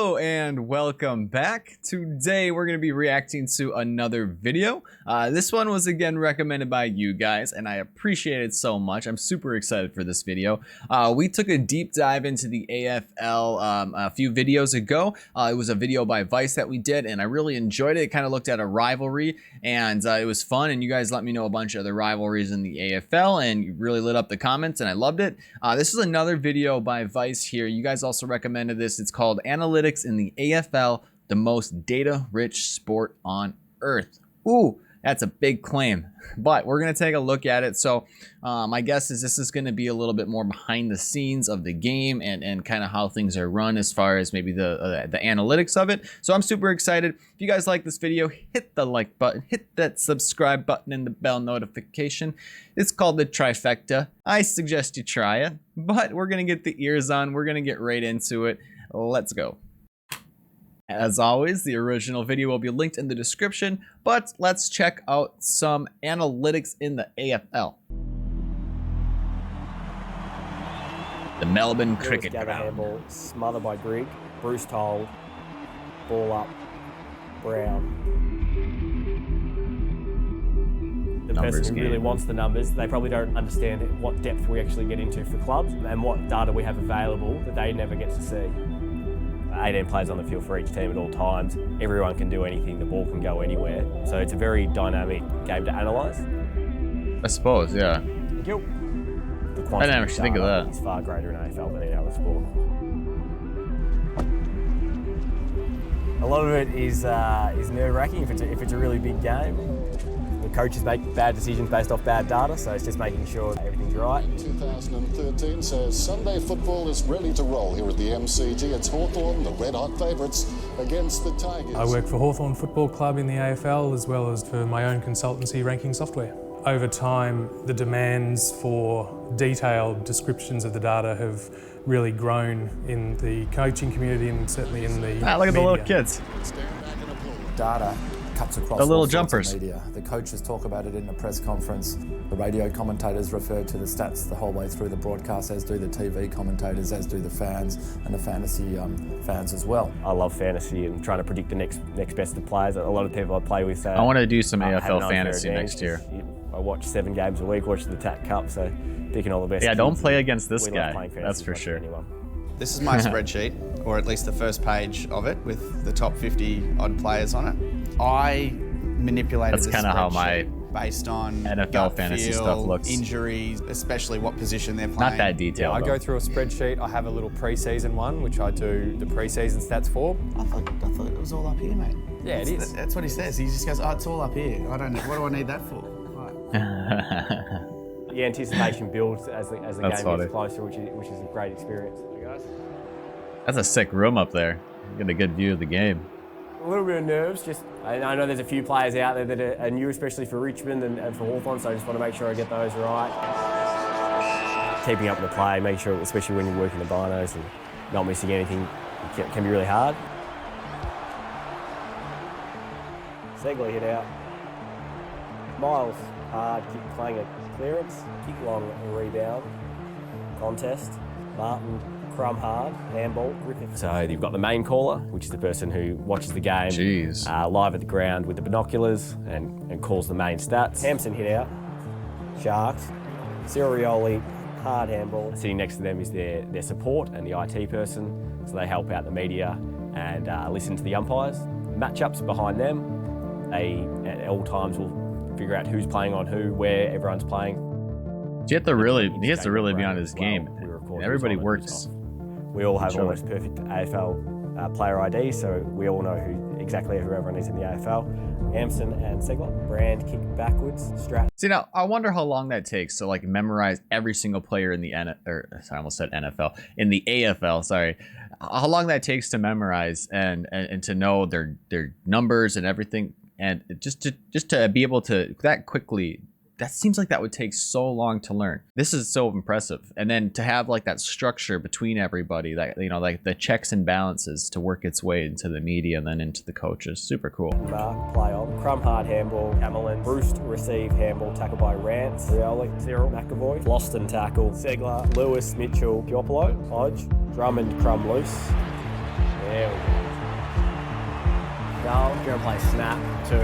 Hello and welcome back. Today we're going to be reacting to another video. This one was again recommended by you guys and I appreciate it so much. I'm super excited for this video. We took a deep dive into the AFL a few videos ago. It was a video by Vice that we did and I really enjoyed it. It kind of looked at a rivalry and it was fun, and you guys let me know a bunch of other rivalries in the AFL and you really lit up the comments and I loved it. This is another video by Vice here. You guys also recommended this. It's called Analytics in the AFL, the most data-rich sport on earth. Ooh, that's a big claim, but we're going to take a look at it. So my guess is this is going to be a little bit more behind the scenes of the game and kind of how things are run as far as maybe the analytics of it. So I'm super excited. If you guys like this video, hit the like button, hit that subscribe button and the bell notification. It's called the trifecta. I suggest you try it, but we're going to get the ears on. We're going to get right into it. Let's go. As always, the original video will be linked in the description, but let's check out some analytics in the AFL. The Melbourne Cricket Ground. Handball, smothered by Grigg, Bruce Toll, ball up, Brown. The person who really wants the numbers, they probably don't understand what depth we actually get into for clubs and what data we have available that they never get to see. 18 players on the field for each team at all times. Everyone can do anything, the ball can go anywhere. So it's a very dynamic game to analyse. I suppose, yeah. Thank you. I didn't actually think of that. It's far greater in AFL than any other sport. A lot of it is nerve-wracking if it's a really big game. The coaches make bad decisions based off bad data, so it's just making sure everything's right. 2013 says Sunday football is ready to roll here at the MCG. It's Hawthorn, the red-hot favourites, against the Tigers. I work for Hawthorn Football Club in the AFL as well as for my own consultancy ranking software. Over time, the demands for detailed descriptions of the data have really grown in the coaching community and certainly in the look at the little kids. Data cuts across the little all sorts jumpers. of media. The coaches talk about it in the press conference. The radio commentators refer to the stats the whole way through the broadcast, as do the TV commentators, as do the fans and the fantasy fans as well. I love fantasy and trying to predict the next best of players. A lot of people I play with. I want to do some AFL fantasy next year. I watch 7 games a week, watch the TAC Cup, so picking all the best. Yeah, don't play against this guy. That's for sure. This is my spreadsheet, or at least the first page of it, with the top 50 odd players on it. I manipulated That's kind of how my based on NFL fantasy stuff looks. Injuries, especially what position they're playing. Not that detailed. I go through a spreadsheet. I have a little pre-season one, which I do the pre-season stats for. I thought it was all up here, mate. Yeah, it is. That's what he says. He just goes, "Oh, it's all up here. I don't know. What do I need that for?" The anticipation builds as the game funny. gets closer, which is a great experience. That's a sick room up there. You get a good view of the game. A little bit of nerves. Just I know there's a few players out there that are new, especially for Richmond and for Hawthorn, so I just want to make sure I get those right. Keeping up with the play, making sure, especially when you're working the binos and not missing anything, can be really hard. Segler hit out. Miles, hard, kick playing a clearance, kick long rebound, contest. Martin, Crum hard, handball, Griffith. So you've got the main caller, which is the person who watches the game live at the ground with the binoculars and calls the main stats. Hampson hit out, Sharks. Cirioli, hard handball. Sitting next to them is their support and the IT person, so they help out the media and listen to the umpires. Matchups behind them, they at all times will figure out who's playing on who, where everyone's playing. He has to really be on his game. Everybody works. We all have almost perfect AFL player ID, so we all know exactly who everyone is in the AFL. Hampson and Segler. Brand kick backwards, strap. See, now I wonder how long that takes to like memorize every single player in the I almost said NFL, in the AFL. Sorry, how long that takes to memorize and to know their numbers and everything, and just to be able to that quickly. That seems like that would take so long to learn. This is so impressive. And then to have like that structure between everybody, that, you know, like the checks and balances to work its way into the media and then into the coaches. Super cool. Mark, play on. Crum hard handball. Camelin. Bruce receive handball. Tackle by Rance. Rioli. Cyril. McAvoy. Loston tackle. Segler. Lewis. Mitchell. Giopolo. Hodge. Drummond. Crum loose. There we go. going to play snap to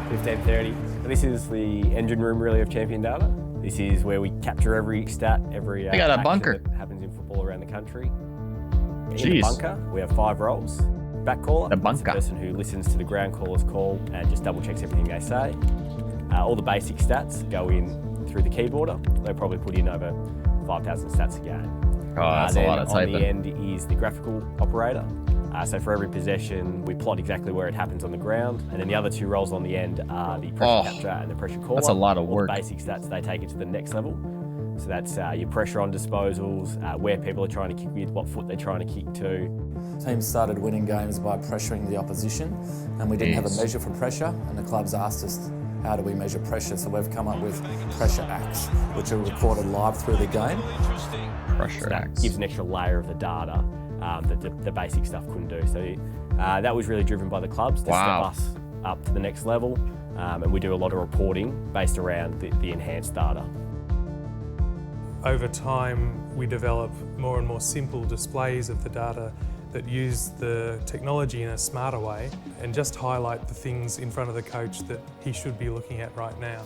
15:30. This is the engine room really of champion data. This is where we capture every stat, every They got a action bunker. that happens in football around the country. In the Jeez. bunker, we have 5 roles. Back caller, The is bunker. the person who listens to the ground caller's call and just double checks everything they say. All the basic stats go in through the keyboarder. They probably put in over 5,000 stats a game. Oh, that's a then lot of on typing. the end is the graphical operator. So for every possession, we plot exactly where it happens on the ground, and then the other 2 roles on the end are the pressure capture and the pressure caller. That's a lot of All work. the basic stats, they take it to the next level. So that's your pressure on disposals, where people are trying to kick with, what foot they're trying to kick to. Teams started winning games by pressuring the opposition, and we didn't have a Jeez. measure for pressure, and the clubs asked us, how do we measure pressure? So we've come up with pressure acts, which are recorded live through the game. Pressure acts. Gives an extra layer of the data that the basic stuff couldn't do. So that was really driven by the clubs to Wow. step us up to the next level, and we do a lot of reporting based around the enhanced data. Over time, we develop more and more simple displays of the data that use the technology in a smarter way and just highlight the things in front of the coach that he should be looking at right now.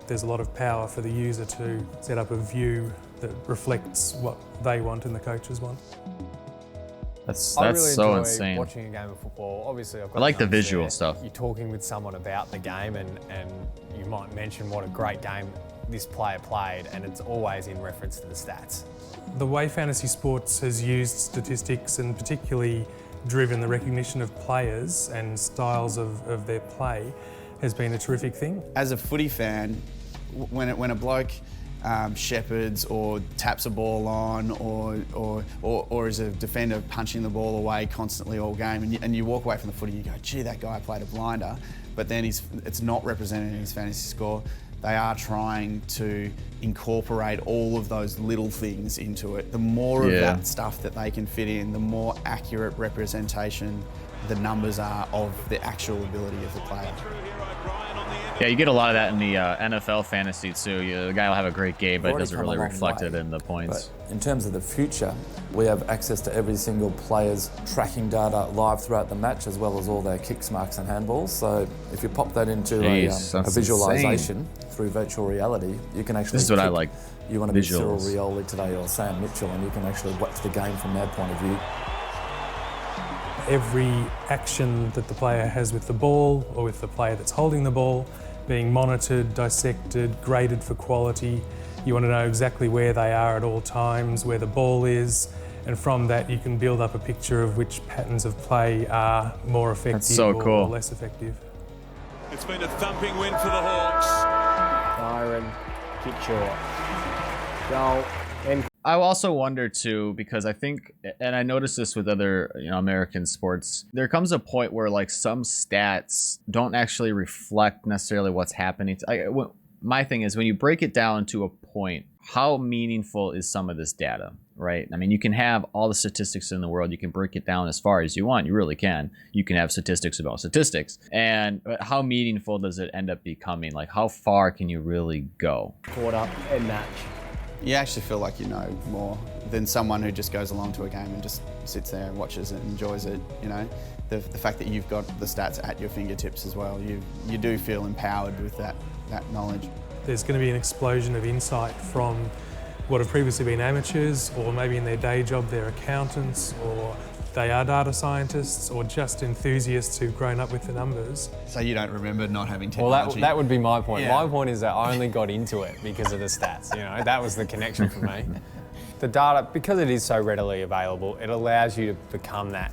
There's a lot of power for the user to set up a view that reflects what they want and the coaches want. That's I really so enjoy insane. watching a game of football. Obviously, I've got I like the numbers visual there. stuff. You're talking with someone about the game, and you might mention what a great game this player played, and it's always in reference to the stats. The way fantasy sports has used statistics and particularly driven the recognition of players and styles of their play has been a terrific thing. As a footy fan, when a bloke shepherds or taps a ball on, or is a defender punching the ball away constantly all game, and you walk away from the footy and you go, gee, that guy played a blinder, but then it's not represented in his fantasy score. They are trying to incorporate all of those little things into it. The more of that stuff that they can fit in, the more accurate representation the numbers are of the actual ability of the player. Yeah, you get a lot of that in the NFL fantasy too. The guy will have a great game, but it Already doesn't come a really long reflect way. it in the points. But in terms of the future, we have access to every single player's tracking data live throughout the match, as well as all their kicks, marks and handballs. So if you pop that into Jeez, a that's visualization through virtual reality, you can actually This is what I kick- like. You want to be Cyril Visuals. Rioli today or Sam Mitchell, and you can actually watch the game from their point of view. Every action that the player has with the ball or with the player that's holding the ball being monitored, dissected, graded for quality. You want to know exactly where they are at all times, where the ball is, and from that you can build up a picture of which patterns of play are more effective so or cool. less effective. It's been a thumping win for the Hawks. Byron, kick short, goal, end. I also wonder too, because I think, and I noticed this with other American sports, there comes a point where like some stats don't actually reflect necessarily what's happening. My thing is when you break it down to a point, how meaningful is some of this data, right? I mean, you can have all the statistics in the world. You can break it down as far as you want. You really can. You can have statistics about statistics. And how meaningful does it end up becoming? Like how far can you really go? Quarter, end match. You actually feel like you know more than someone who just goes along to a game and just sits there and watches it and enjoys it. You know, the fact that you've got the stats at your fingertips as well, you do feel empowered with that knowledge. There's going to be an explosion of insight from what have previously been amateurs, or maybe in their day job they're accountants, or they are data scientists, or just enthusiasts who've grown up with the numbers. So you don't remember not having Well, technology? that would be my point. Yeah. My point is that I only got into it because of the stats. You know, that was the connection for me. The data, because it is so readily available, it allows you to become that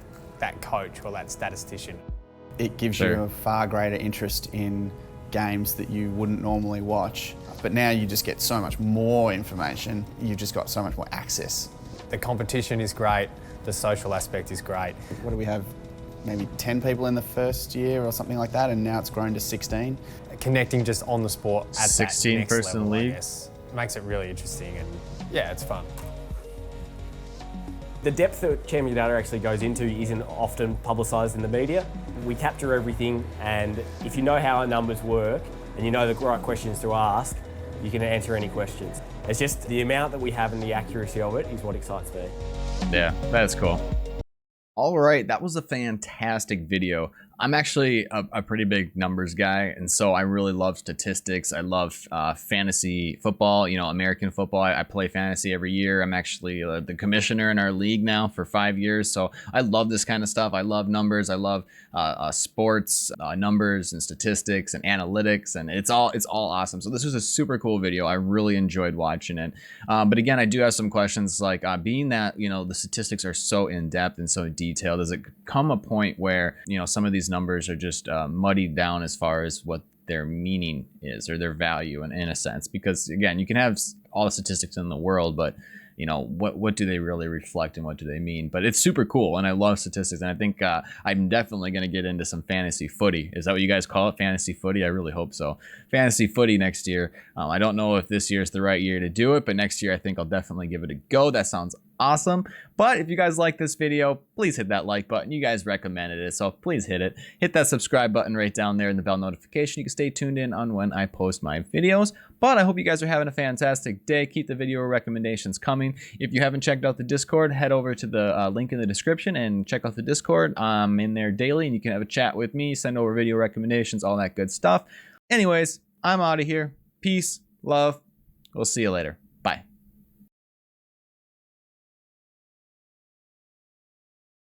coach or that statistician. It gives you a far greater interest in games that you wouldn't normally watch. But now you just get so much more information. You've just got so much more access. The competition is great. The social aspect is great. What do we have? Maybe 10 people in the first year or something like that, and now it's grown to 16. Connecting just on the sport at 16 that next person level, league. I guess, makes it really interesting, and yeah, it's fun. The depth that champion data actually goes into isn't often publicised in the media. We capture everything, and if you know how our numbers work and you know the right questions to ask, you can answer any questions. It's just the amount that we have and the accuracy of it is what excites me. Yeah, that's cool. All right, that was a fantastic video. I'm actually a pretty big numbers guy, and so I really love statistics. I love fantasy football, you know, American football. I play fantasy every year. I'm actually the commissioner in our league now for 5 years, so I love this kind of stuff. I love numbers. I love sports, numbers and statistics and analytics, and it's all awesome. So this was a super cool video. I really enjoyed watching it. But again, I do have some questions, like being that, you know, the statistics are so in depth and so detailed, does it come a point where, you know, some of these numbers are just muddied down as far as what their meaning is or their value in a sense? Because again, you can have all the statistics in the world, but you know, what do they really reflect and what do they mean? But it's super cool, and I love statistics, and I think I'm definitely going to get into some fantasy footy. Is that what you guys call it, fantasy footy? I really hope so. Fantasy footy next year. I don't know if this year is the right year to do it, but next year I think I'll definitely give it a go. That sounds awesome. But if you guys like this video, please hit that like button. You guys recommended it, so please hit it. Hit that subscribe button right down there in the bell notification. You can stay tuned in on when I post my videos. But I hope you guys are having a fantastic day. Keep the video recommendations coming. If you haven't checked out the Discord, head over to the link in the description and check out the Discord. I'm in there daily, and you can have a chat with me, send over video recommendations, all that good stuff. Anyways, I'm out of here. Peace, love. We'll see you later.